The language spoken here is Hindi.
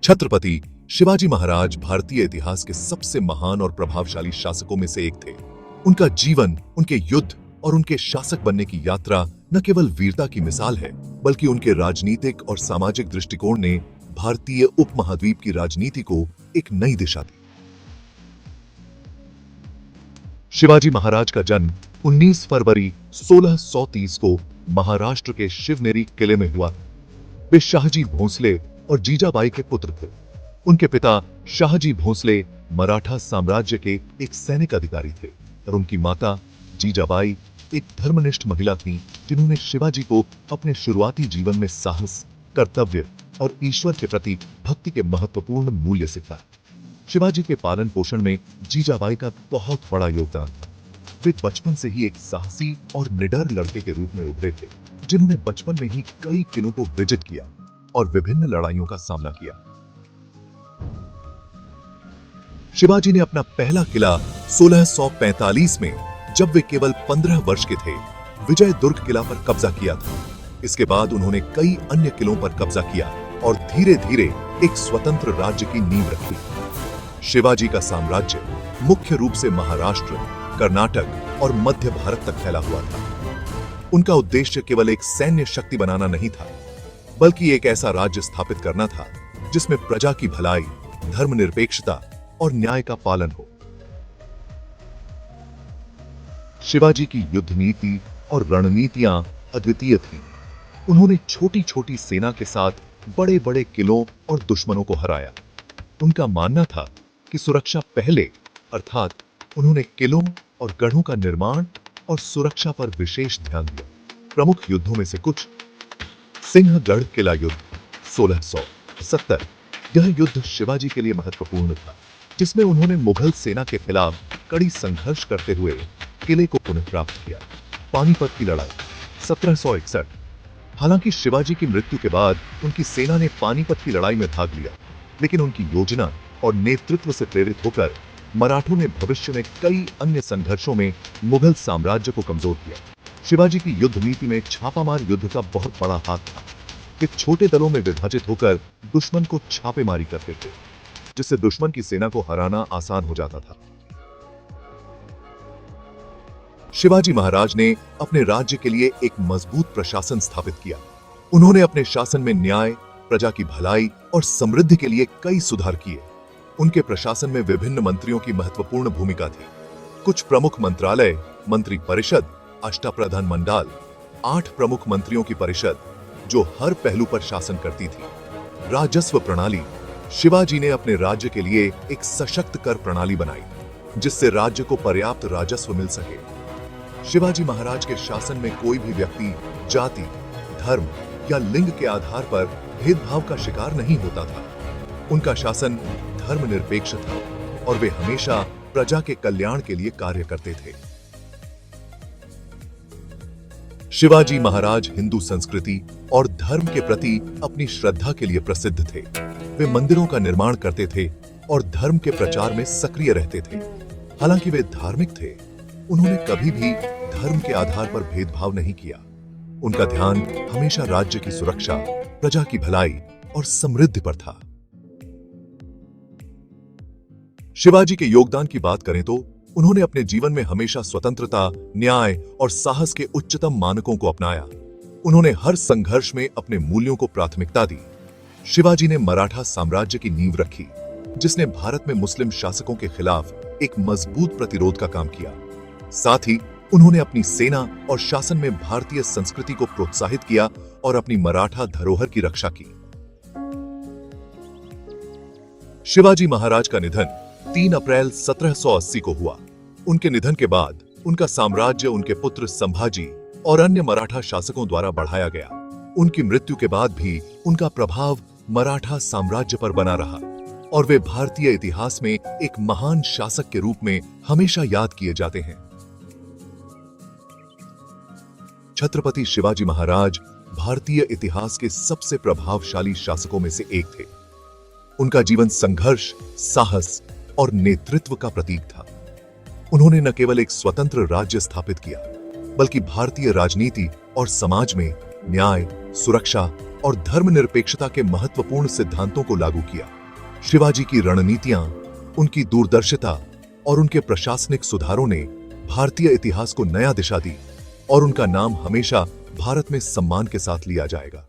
छत्रपति शिवाजी महाराज भारतीय इतिहास के सबसे महान और प्रभावशाली शासकों में से एक थे। उनका जीवन, उनके युद्ध और उनके शासक बनने की यात्रा न केवल वीरता की मिसाल है, बल्कि उनके राजनीतिक और सामाजिक दृष्टिकोण ने भारतीय उपमहाद्वीप की राजनीति को एक नई दिशा दी। शिवाजी महाराज का जन्म 19 फरवरी 1630 को महाराष्ट्र के शिवनेरी किले में हुआ। वे शाहजी भोंसले और जीजाबाई के पुत्र थे। उनके पिता शाहजी भोंसले मराठा साम्राज्य के एक सैनिक अधिकारी थे और उनकी माता जीजाबाई एक धर्मनिष्ठ महिला थीं, जिन्होंने शिवाजी को अपने शुरुआती जीवन में साहस, कर्तव्य और ईश्वर के प्रति भक्ति के महत्वपूर्ण मूल्य सिखाए। शिवाजी के पालन पोषण में जीजाबाई का बहुत बड़ा योगदान था। वे बचपन से ही एक साहसी और निडर लड़के के रूप में उभरे थे, जिन्होंने बचपन में ही कई किलों को विजित किया और विभिन्न लड़ाइयों का सामना किया। शिवाजी ने अपना पहला किला 1645 में, जब वे केवल 15 वर्ष के थे, विजय दुर्ग किला पर कब्जा किया था। इसके बाद उन्होंने कई अन्य किलों पर कब्जा किया और धीरे धीरे एक स्वतंत्र राज्य की नींव रखी। शिवाजी का साम्राज्य मुख्य रूप से महाराष्ट्र, कर्नाटक और मध्य भारत तक फैला हुआ था। उनका उद्देश्य केवल एक सैन्य शक्ति बनाना नहीं था, बल्कि एक ऐसा राज्य स्थापित करना था जिसमें प्रजा की भलाई, धर्मनिरपेक्षता और न्याय का पालन हो। शिवाजी की युद्ध नीति और रणनीतियां अद्वितीय थीं। उन्होंने छोटी छोटी सेना के साथ बड़े बड़े किलों और दुश्मनों को हराया। उनका मानना था कि सुरक्षा पहले, अर्थात उन्होंने किलों और गढ़ों का निर्माण और सुरक्षा पर विशेष ध्यान दिया। प्रमुख युद्धों में से कुछ: सिंहगढ़ किला युद्ध 1670। यह युद्ध शिवाजी के लिए महत्वपूर्ण था, जिसमें उन्होंने मुगल सेना के खिलाफ कड़ी संघर्ष करते हुए किले को पुनः प्राप्त किया। पानीपत की लड़ाई 1761। हालांकि शिवाजी की मृत्यु के बाद उनकी सेना ने पानीपत की लड़ाई में भाग लिया, लेकिन उनकी योजना और नेतृत्व से प्रेरित होकर मराठों ने भविष्य में कई अन्य संघर्षों में मुगल साम्राज्य को कमजोर किया। शिवाजी की युद्ध नीति में छापामार युद्ध का बहुत बड़ा हाथ था। वे छोटे दलों में विभाजित होकर दुश्मन को छापेमारी करते थे, जिससे दुश्मन की सेना को हराना आसान हो जाता था। शिवाजी महाराज ने अपने राज्य के लिए एक मजबूत प्रशासन स्थापित किया। उन्होंने अपने शासन में न्याय, प्रजा की भलाई और समृद्धि के लिए कई सुधार किए। उनके प्रशासन में विभिन्न मंत्रियों की महत्वपूर्ण भूमिका थी। कुछ प्रमुख मंत्रालय, मंत्री परिषद, अष्टप्रधान मंडल, 8 प्रमुख मंत्रियों की परिषद, जो हर पहलू पर शासन करती थी। राजस्व प्रणाली: शिवाजी ने अपने राज्य के लिए एक सशक्त कर प्रणाली बनाई, जिससे राज्य को पर्याप्त राजस्व मिल सके। शिवाजी महाराज के शासन में कोई भी व्यक्ति जाति, धर्म या लिंग के आधार पर भेदभाव का शिकार नहीं होता था। उनका शासन धर्मनिरपेक्ष था और वे हमेशा प्रजा के कल्याण के लिए कार्य करते थे। शिवाजी महाराज हिंदू संस्कृति और धर्म के प्रति अपनी श्रद्धा के लिए प्रसिद्ध थे। वे मंदिरों का निर्माण करते थे और धर्म के प्रचार में सक्रिय रहते थे। हालांकि वे धार्मिक थे, उन्होंने कभी भी धर्म के आधार पर भेदभाव नहीं किया। उनका ध्यान हमेशा राज्य की सुरक्षा, प्रजा की भलाई और समृद्धि पर था। शिवाजी के योगदान की बात करें तो उन्होंने अपने जीवन में हमेशा स्वतंत्रता, न्याय और साहस के उच्चतम मानकों को अपनाया। उन्होंने हर संघर्ष में अपने मूल्यों को प्राथमिकता दी। शिवाजी ने मराठा साम्राज्य की नींव रखी, जिसने भारत में मुस्लिम शासकों के खिलाफ एक मजबूत प्रतिरोध का काम किया। साथ ही उन्होंने अपनी सेना और शासन में भारतीय संस्कृति को प्रोत्साहित किया और अपनी मराठा धरोहर की रक्षा की। शिवाजी महाराज का निधन 3 अप्रैल 1780 को हुआ। उनके निधन के बाद उनका साम्राज्य उनके पुत्र संभाजी और अन्य मराठा शासकों द्वारा बढ़ाया गया। उनकी मृत्यु के बाद भी उनका प्रभाव मराठा साम्राज्य पर बना रहा और वे भारतीय इतिहास में एक महान शासक के रूप में हमेशा याद किए जाते हैं। छत्रपति शिवाजी महाराज भारतीय इतिहास के सबसे प्रभावशाली शासकों में से एक थे। उनका जीवन संघर्ष, साहस और नेतृत्व का प्रतीक था। उन्होंने न केवल एक स्वतंत्र राज्य स्थापित किया, बल्कि भारतीय राजनीति और समाज में न्याय, सुरक्षा और धर्मनिरपेक्षता के महत्वपूर्ण सिद्धांतों को लागू किया। शिवाजी की रणनीतियां, उनकी दूरदर्शिता और उनके प्रशासनिक सुधारों ने भारतीय इतिहास को नया दिशा दी और उनका नाम हमेशा भारत में सम्मान के साथ लिया जाएगा।